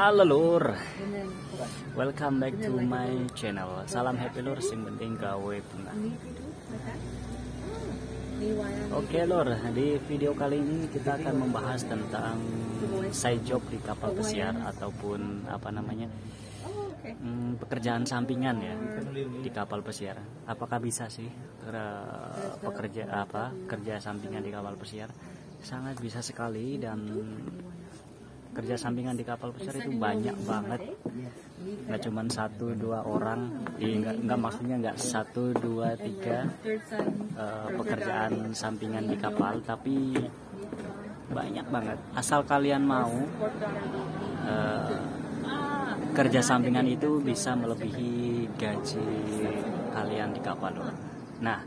Halo Lur, welcome back to my channel. Salam happy Lur, sing penting gawe bunga. Oke Lur, di video kali ini kita akan membahas tentang side job di kapal pesiar ataupun pekerjaan sampingan ya di kapal pesiar. Apakah bisa sih kerja sampingan di kapal pesiar? Sangat bisa sekali, dan kerja sampingan di kapal pesiar itu banyak banget. Nggak cuma 1-2 orang, nggak maksudnya nggak 1-2-3 pekerjaan sampingan di kapal, tapi banyak banget. Asal kalian mau, kerja sampingan itu bisa melebihi gaji kalian di kapal. Nah,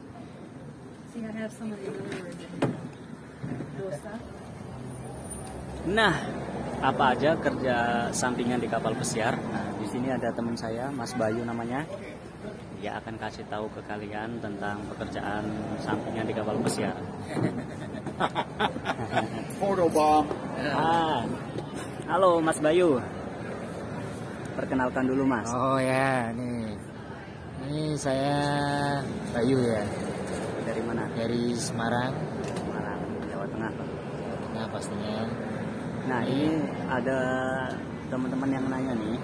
apa aja kerja sampingan di kapal pesiar? Nah, di sini ada teman saya, Mas Bayu namanya. Dia akan kasih tahu ke kalian tentang pekerjaan sampingan di kapal pesiar. Halo Mas Bayu. Perkenalkan dulu Mas. Oh ya, ini saya Bayu ya. Dari mana? Dari Semarang, Jawa Tengah. nah pastinya. Nah, ini ada teman-teman yang nanya nih,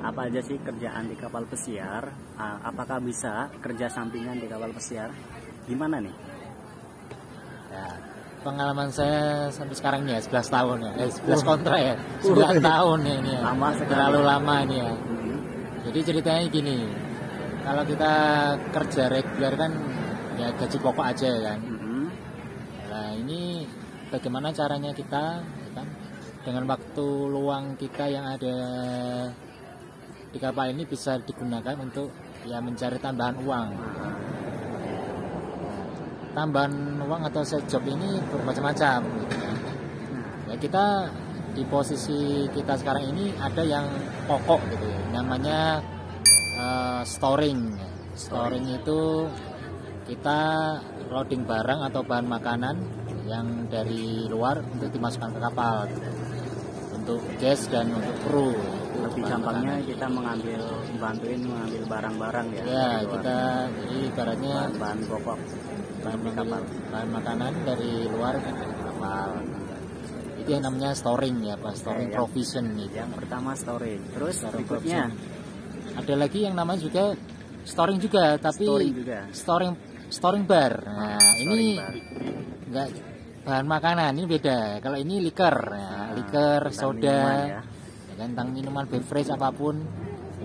apa aja sih kerjaan di kapal pesiar? Apakah bisa kerja sampingan di kapal pesiar? Gimana nih? Ya, pengalaman saya sampai sekarang nih ya 11 tahun ya, 11 kontrak ya, 9 tahun ya ini ya. Lama sekali. Terlalu lama ini ya. Jadi ceritanya gini, kalau kita kerja reguler kan ya gaji pokok aja kan. Nah ini bagaimana caranya kita kan, dengan waktu luang kita yang ada di kapal ini bisa digunakan untuk ya mencari tambahan uang. Tambahan uang atau side job ini bermacam-macam gitu kan. Ya kita di posisi kita sekarang ini ada yang pokok gitu ya, namanya storing. Storing itu kita loading barang atau bahan makanan yang dari luar untuk dimasukkan ke kapal gitu. Untuk gas dan untuk kru. Lebih gampangnya kita bantuin mengambil barang-barang ya. Ya kita jadi ibaratnya bahan pokok, bahan makanan dari luar kan dari kapal. Itu yang namanya storing ya, Pak. Storing provision gitu. Yang pertama storing. Terus Storing berikutnya ada lagi yang namanya juga storing juga, tapi storing bar. Nah, ini enggak bahan makanan, ini beda. Kalau ini liker, liker, soda, ya kan, tentang minuman beverage apapun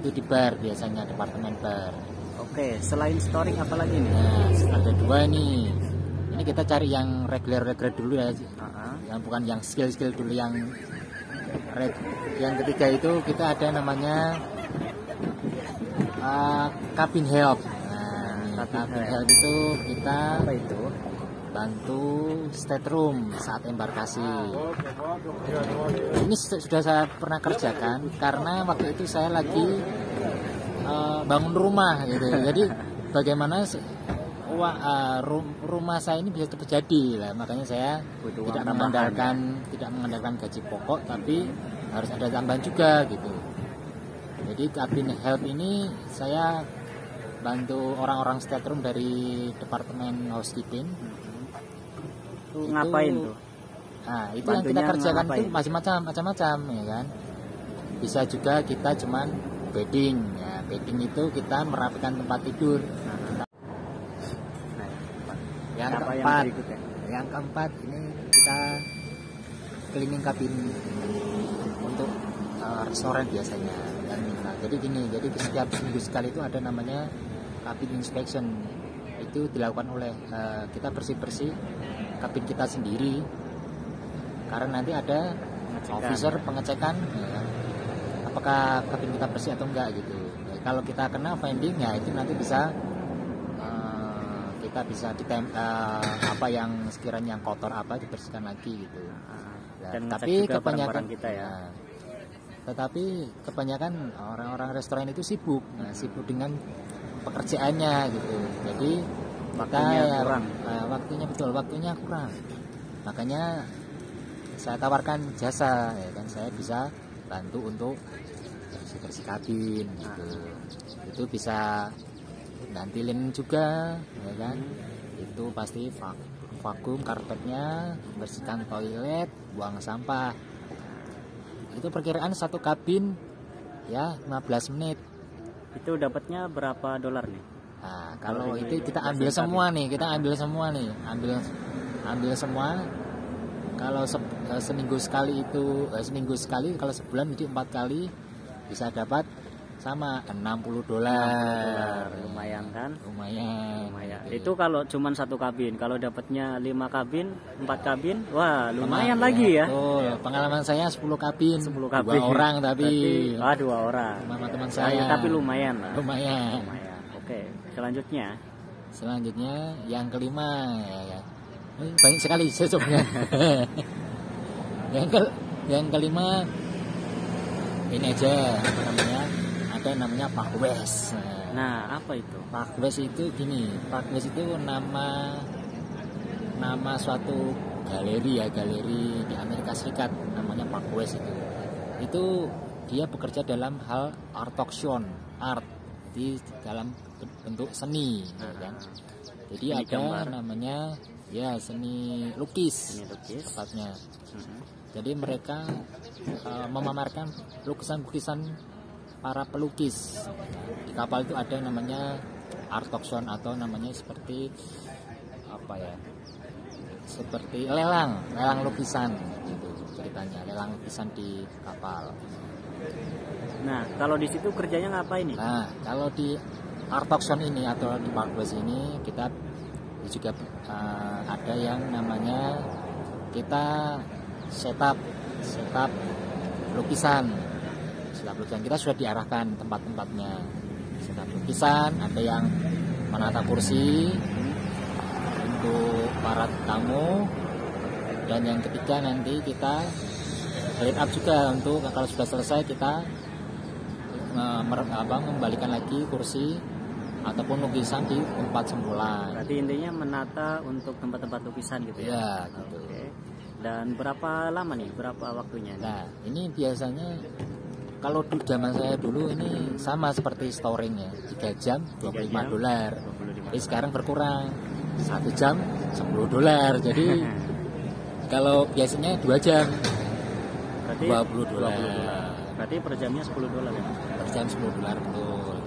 itu di bar biasanya, departemen bar. Oke, selain storing apa lagi nih? Nah, ada 2 nih. Ini kita cari yang reguler dulu ya, yang bukan yang skill dulu, yang ketiga itu kita ada namanya cabin help. Nah, cabin help itu kita bantu stateroom saat embarkasi. Ini sudah saya pernah kerjakan karena waktu itu saya lagi bangun rumah gitu. Jadi bagaimana rumah saya ini bisa cepat jadi lah, makanya saya tidak mengandalkan gaji pokok, tapi harus ada tambahan juga gitu. Jadi cabin help ini saya bantu orang-orang stateroom dari departemen housekeeping. Ngapain tuh? Nah, itu yang kita kerjakan itu macam-macam ya kan. Bisa juga kita cuman bedding ya. Bedding itu kita merapikan tempat tidur. Yang keempat ini kita cleaning kabin untuk restoran biasanya. Jadi gini, jadi setiap seminggu sekali itu ada namanya cabin inspection. Itu dilakukan oleh kita bersih-bersih kabin kita sendiri, karena nanti ada officer pengecekan ya, apakah kabin kita bersih atau enggak gitu. Ya, kalau kita kena finding ya itu nanti bisa kita bisa apa yang sekiranya yang kotor apa dibersihkan lagi gitu. Ya, dan tapi kebanyakan kita ya. Tetapi kebanyakan orang-orang restoran itu sibuk dengan pekerjaannya gitu. Jadi waktunya kurang. Makanya saya tawarkan jasa ya kan, saya bisa bantu untuk bersih kabin gitu. Itu bisa ganti linen juga ya kan. Itu pasti vakum karpetnya, bersihkan toilet, buang sampah. Itu perkiraan satu kabin ya 15 menit. Itu dapatnya berapa dolar nih? Nah, kalau itu kita ambil semua nih, ambil semua. Kalau seminggu sekali itu seminggu sekali, kalau sebulan itu 4 kali bisa dapat sama 60 dolar. Lumayan kan? Lumayan. Itu kalau cuman satu kabin. Kalau dapatnya 5 kabin, 4 kabin, wah lumayan lagi ya. Betul. Pengalaman saya 10 kabin. 10 kabin. 2 orang tapi. Berarti, 2 orang. Sama teman saya. Tapi lumayan lah. Lumayan. Oke, selanjutnya yang kelima ya. Banyak sekali sesungguhnya. yang kelima ini aja ada namanya Park West. Nah, apa itu? Park West itu gini, Park West itu nama suatu galeri di Amerika Serikat, namanya Park West itu. Itu dia bekerja dalam hal art di dalam bentuk seni, ya kan? Jadi seni ada gambar. namanya ya seni lukis tepatnya. Jadi mereka memamerkan lukisan-lukisan para pelukis. Di kapal itu ada namanya art auction atau namanya seperti apa ya? Seperti lelang lukisan gitu ceritanya, lelang lukisan di kapal. Nah, kalau di situ kerjanya ngapain nih? Nah, kalau di art auction ini atau di Park West ini kita juga ada yang namanya kita setup lukisan. Kita sudah diarahkan tempat-tempatnya. Setup lukisan, ada yang menata kursi untuk para tamu, dan yang ketiga nanti kita set up juga untuk kalau sudah selesai kita membalikan lagi kursi ataupun lukisan di tempat semula. Berarti intinya menata untuk tempat-tempat lukisan gitu ya? Ya, gitu. Oke. Dan berapa lama nih? Berapa waktunya? Nah, ini biasanya kalau di zaman saya dulu ini sama seperti storing ya, 3 jam 25 dolar. Jadi sekarang berkurang, 1 jam 10 dolar. Jadi kalau biasanya 2 jam berarti 20 dolar. Berarti per jamnya 10 dolar ya? Per jam 10 dolar, betul.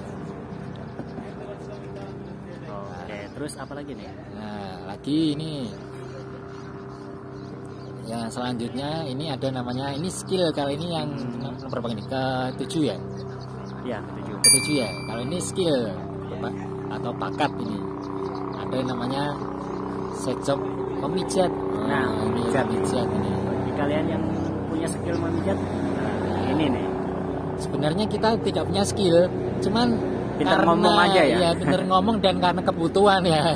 Oke, terus apa lagi nih? Nah, lagi ini yang selanjutnya ini ada namanya, ini skill kali ini yang berapa ini? Ke-7 ya? Ya, ke-7 ya. Kalau ini skill atau pakat ini. Ada yang namanya set job memijat. Nah, memijat ini. Bagi kalian yang punya skill memijat, ini nih. Sebenarnya kita tidak punya skill, cuman pintar ngomong aja ya. Ya, pintar ngomong dan karena kebutuhan ya.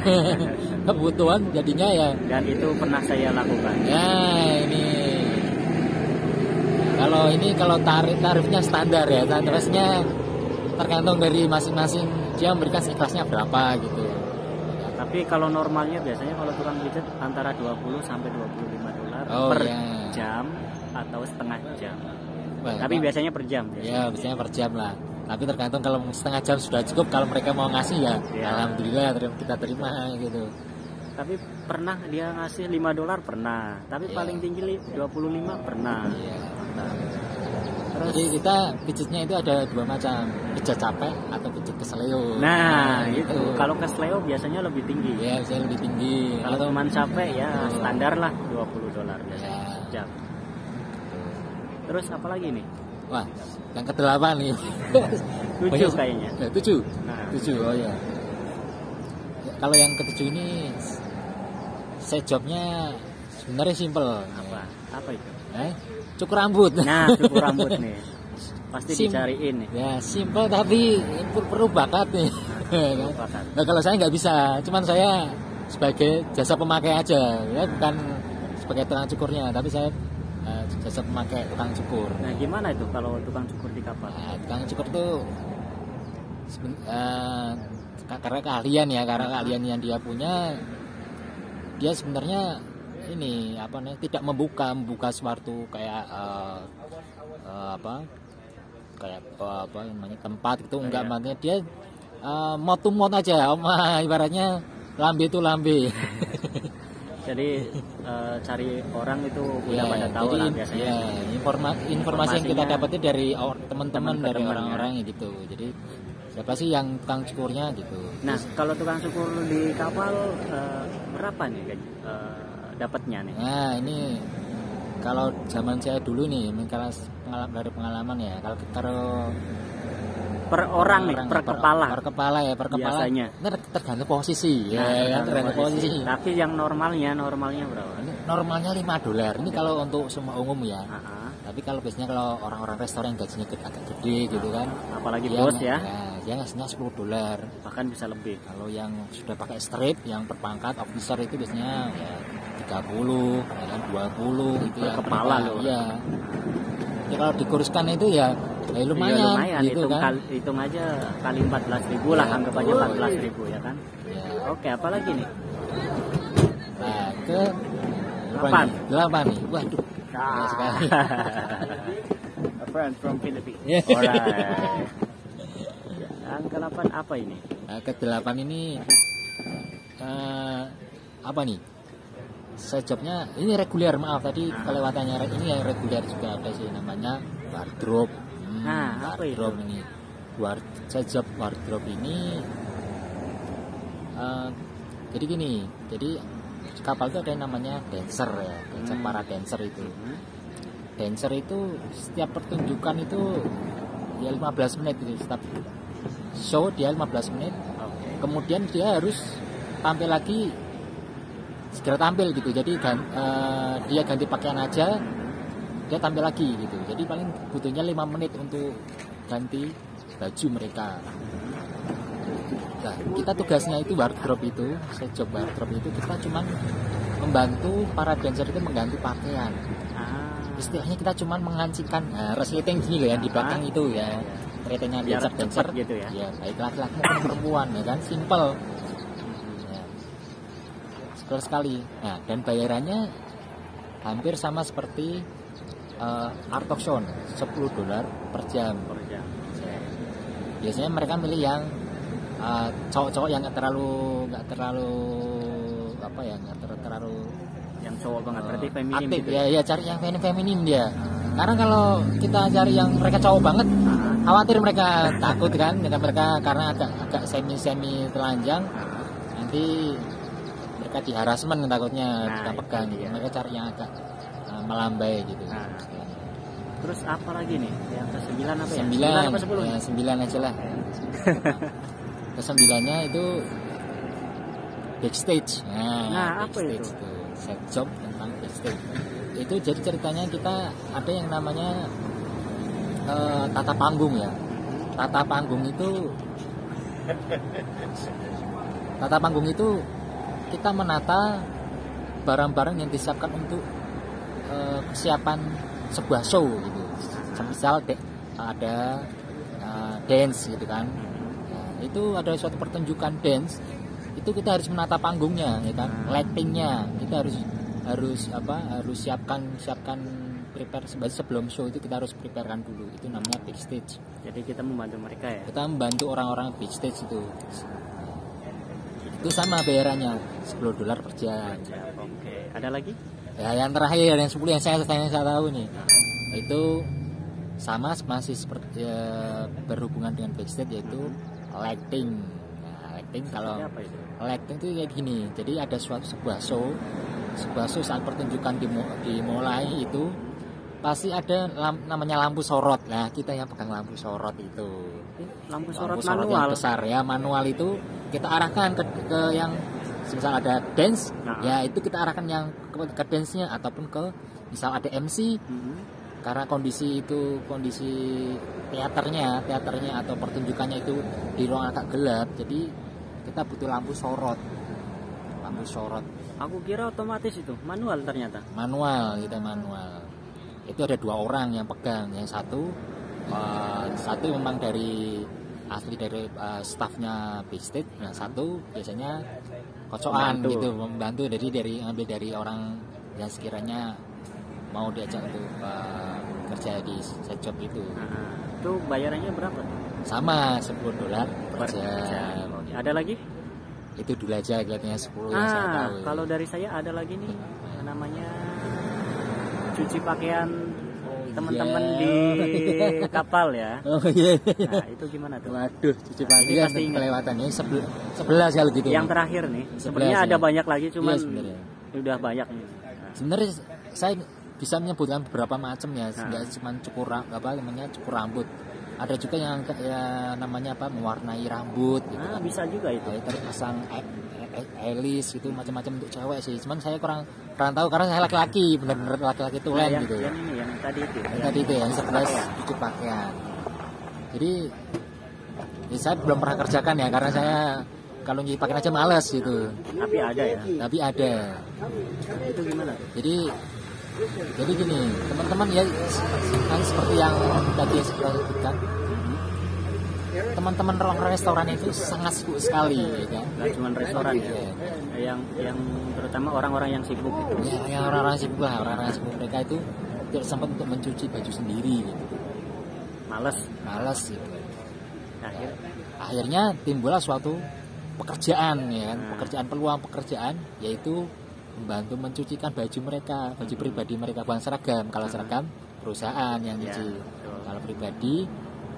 Kebutuhan jadinya ya. Dan itu pernah saya lakukan. Ya, ini. Kalau tarifnya standar ya. Tarifnya tergantung dari masing-masing, dia memberikan ikhlasnya berapa gitu. Tapi kalau normalnya biasanya kalau tukang pijat antara 20 sampai 25 dolar per jam atau setengah jam. Tapi biasanya per jam. Ya, biasanya per jam lah. Tapi tergantung, kalau setengah jam sudah cukup, kalau mereka mau ngasih ya. Alhamdulillah kita terima gitu. Tapi pernah dia ngasih 5 dolar pernah. Tapi paling tinggi 25 pernah. Terus, jadi kita pijitnya itu ada 2 macam, pijat capek atau pijat kesleo. Nah itu kalau kesleo biasanya lebih tinggi. Ya, biasanya lebih tinggi. Kalau teman capek ya standar lah 20 dolar jam. Terus apa lagi nih? Wah, yang ke-8 nih. 7 kayaknya. 7. Nah. 7, oh ya. Kalau yang ke-7 ini set jobnya sebenarnya simple. Apa itu? Cukur rambut. Nah, cukur rambut nih. Pasti dicariin nih. Ya, simple tapi perlu bakat nih. Nah, kalau saya nggak bisa, cuman saya sebagai jasa pemakai aja, ya bukan sebagai tukang cukurnya, tapi saya jasa pemakai tukang cukur. Nah, gimana itu kalau tukang cukur di kapal? Nah, tukang cukur tuh karena keahlian yang dia punya, dia sebenarnya ini apa nih, tidak membuka suatu kayak apa kayak apa namanya tempat itu enggak, makanya dia mouth to mouth aja, ibaratnya lambe itu lambe. Jadi cari orang itu udah pada tahu lah biasanya. Ya, informasi yang kita dapatnya dari teman-teman, dari orang-orang gitu. Jadi siapa sih yang tukang cukurnya gitu. Nah, kalau tukang cukur di kapal berapa nih dapatnya nih? Nah, ini kalau zaman saya dulu nih, kalau dari pengalaman ya, kalau kita per orang nih, per kepala. Per kepala biasanya. Ini tergantung posisi. Tergantung posisi. Tapi yang normalnya berapa? Normalnya $5. Ini kalau untuk semua umum ya. Tapi Tapi kalau biasanya kalau orang-orang restoran gajinya agak gede gitu kan, apalagi bos ya, dia ngasihnya $10, bahkan bisa lebih. Kalau yang sudah pakai strip, yang berpangkat officer itu biasanya ya 30, ya kan 20 itu per kepala loh. Iya. Ya kalau dikuruskan itu ya lumayan, lumayan gitu kan. Hitung aja kali 14.000 lah, anggap aja 14.000 ya kan. Ya. Oke, apalagi nih? Nah, ke 8 nih. Waduh. Sekali. A friend from Philippines. Yeah. Alright. Yang ke-8 apa ini? Nah, ke-8 ini apa nih? Sejobnya ini reguler, maaf tadi kelewatannya, ini yang reguler juga ada sih, namanya wardrobe. Apa wardrobe itu? Ini sejob wardrobe ini jadi gini, jadi kapal itu ada yang namanya dancer ya, para dancer itu. Dancer itu setiap pertunjukan itu ya 15 menit gitu, setiap show dia 15 menit. Kemudian dia harus tampil lagi, segera tampil gitu. Jadi dia ganti pakaian aja, dia tampil lagi gitu. Jadi paling butuhnya 5 menit untuk ganti baju mereka. Nah, kita tugasnya itu wardrobe itu, sejob wardrobe itu kita cuman membantu para dancer itu mengganti pakaian. Istilahnya kita cuman mengancikan resleting gini loh ya, di belakang itu ya. Resletingnya dancer gitu ya. Ya, baik laki-laki maupun perempuan ya kan, simple. Ya. Simple sekali. Nah, dan bayarannya hampir sama seperti art auction, $10 per jam. Biasanya mereka milih yang cowok-cowok yang nggak terlalu apa ya, nggak terlalu yang cowok banget, berarti feminim aktif gitu. Ya cari yang feminim dia. Karena kalau kita cari yang mereka cowok banget, khawatir mereka takut kan, mereka karena agak semi telanjang, nanti mereka di harassment takutnya kita pegang gitu. Mereka cari yang agak melambai gitu. Terus apa lagi nih? Yang ke-9 apa ya? 9 apa 10? Ya, 9 aja lah. Ke-9-nya itu backstage. Nah backstage apa itu? Set job tentang backstage. Itu jadi ceritanya kita ada yang namanya tata panggung ya. Tata panggung itu kita menata barang-barang yang disiapkan untuk kesiapan sebuah show gitu. Misal ada dance gitu kan. Itu ada suatu pertunjukan dance, itu kita harus menata panggungnya ya kan, lightingnya kita harus siapkan prepare sebelum show itu kita harus preparekan dulu, itu namanya backstage. Jadi kita membantu mereka ya, kita membantu orang-orang backstage itu sama bayarannya $10 per jam. Oke, ada lagi ya yang terakhir yang 10 yang saya tahu nih, itu sama masih seperti berhubungan dengan backstage, yaitu lighting. Nah, lighting kalau lighting itu kayak gini. Jadi ada sebuah show saat pertunjukan dimulai itu pasti ada namanya lampu sorot. Nah, kita yang pegang lampu sorot itu. Lampu sorot manual yang besar ya, manual itu kita arahkan ke yang misal ada dance, ya itu kita arahkan yang ke dance-nya, ataupun ke misal ada MC. Karena kondisi teaternya atau pertunjukannya itu di ruang agak gelap, jadi kita butuh lampu sorot. Aku kira otomatis itu manual, ternyata manual. Itu ada 2 orang yang pegang, yang satu memang asli dari staffnya backstage, yang satu biasanya kocokan gitu, membantu, jadi ambil dari orang yang sekiranya mau diajak untuk kerja di side job itu. Itu bayarannya berapa tuh? Sama $10 per Per jam. jam. Oke. Ada lagi? Itu dulu aja kelihatannya 10 yang saya tahu. Kalau dari saya ada lagi nih, namanya cuci pakaian teman-teman di kapal ya. Oh iya. Nah, itu gimana tuh? Waduh, cuci Ini pakaian pasti ingat. kelewatan ini 11 kalau gitu. Yang terakhir nih, sebenarnya 11 ada ya. banyak lagi, cuman Iya, sebenarnya. udah banyak nih. Sebenarnya saya bisa menyebutkan beberapa macam ya, nggak cuma cukur cukur rambut. Ada juga yang namanya mewarnai rambut gitu kan. Bisa juga itu. Terus pasang eyelash gitu, macam-macam untuk cewek sih. Cuman saya kurang tahu karena saya laki-laki, benar-benar laki-laki tulen yang, gitu. Yang ini, yang tadi itu. Yang tadi itu yang 11 cuci pakaian. Jadi saya belum pernah kerjakan ya, karena saya kalau nyuci pakaian aja males gitu. Tapi ada ya. Tapi ada. Itu gimana tuh? Jadi gini, teman-teman ya, kan seperti yang tadi saya sebutkan, teman-teman orang restoran itu sangat sibuk sekali, ya kan? Nggak cuma restoran ya. Yang terutama orang-orang yang sibuk itu. Ya, yang orang-orang sibuk lah, orang-orang sibuk mereka itu tidak sempat untuk mencuci baju sendiri, gitu. Males gitu. Akhirnya timbullah suatu pekerjaan, ya kan? Peluang pekerjaan, yaitu membantu mencucikan baju mereka, baju pribadi mereka, bukan seragam. Kalau seragam perusahaan yang cuci, kalau pribadi,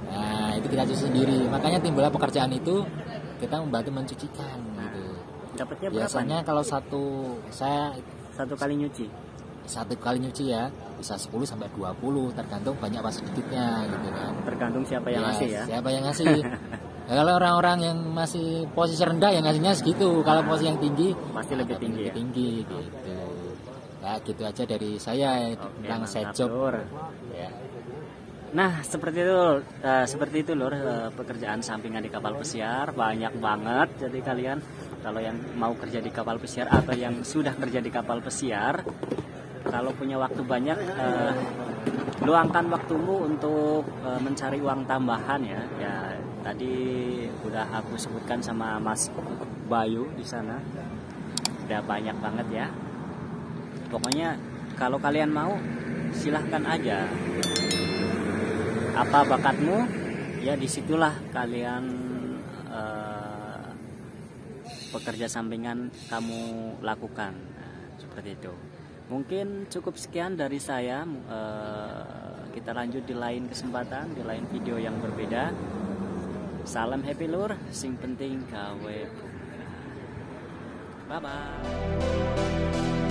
nah itu kita cuci sendiri. Makanya timbullah pekerjaan itu, kita membantu mencucikan gitu. Dapatnya berapa? Biasanya kalau satu kali nyuci ya bisa 10 sampai 20, tergantung banyak apa sedikitnya gitu kan. Tergantung siapa yang ngasih ya. Siapa yang ngasih. Ya, kalau orang-orang yang masih posisi rendah yang ngasihnya segitu, kalau posisi yang tinggi pasti lebih tinggi ya. Tinggi gitu. Ya gitu aja dari saya tentang side job. Ya. Nah, seperti itu Lur, pekerjaan sampingan di kapal pesiar banyak banget. Jadi kalian kalau yang mau kerja di kapal pesiar atau yang sudah kerja di kapal pesiar, kalau punya waktu banyak, luangkan waktumu untuk mencari uang tambahan ya. Ya tadi udah aku sebutkan sama Mas Bayu di sana, udah banyak banget ya. Pokoknya kalau kalian mau, silahkan aja. Apa bakatmu, ya disitulah kalian pekerja sampingan kamu lakukan. Nah, seperti itu. Mungkin cukup sekian dari saya. Kita lanjut di lain kesempatan, di lain video yang berbeda. Salam happy Lur, sing penting gawe. Bye bye.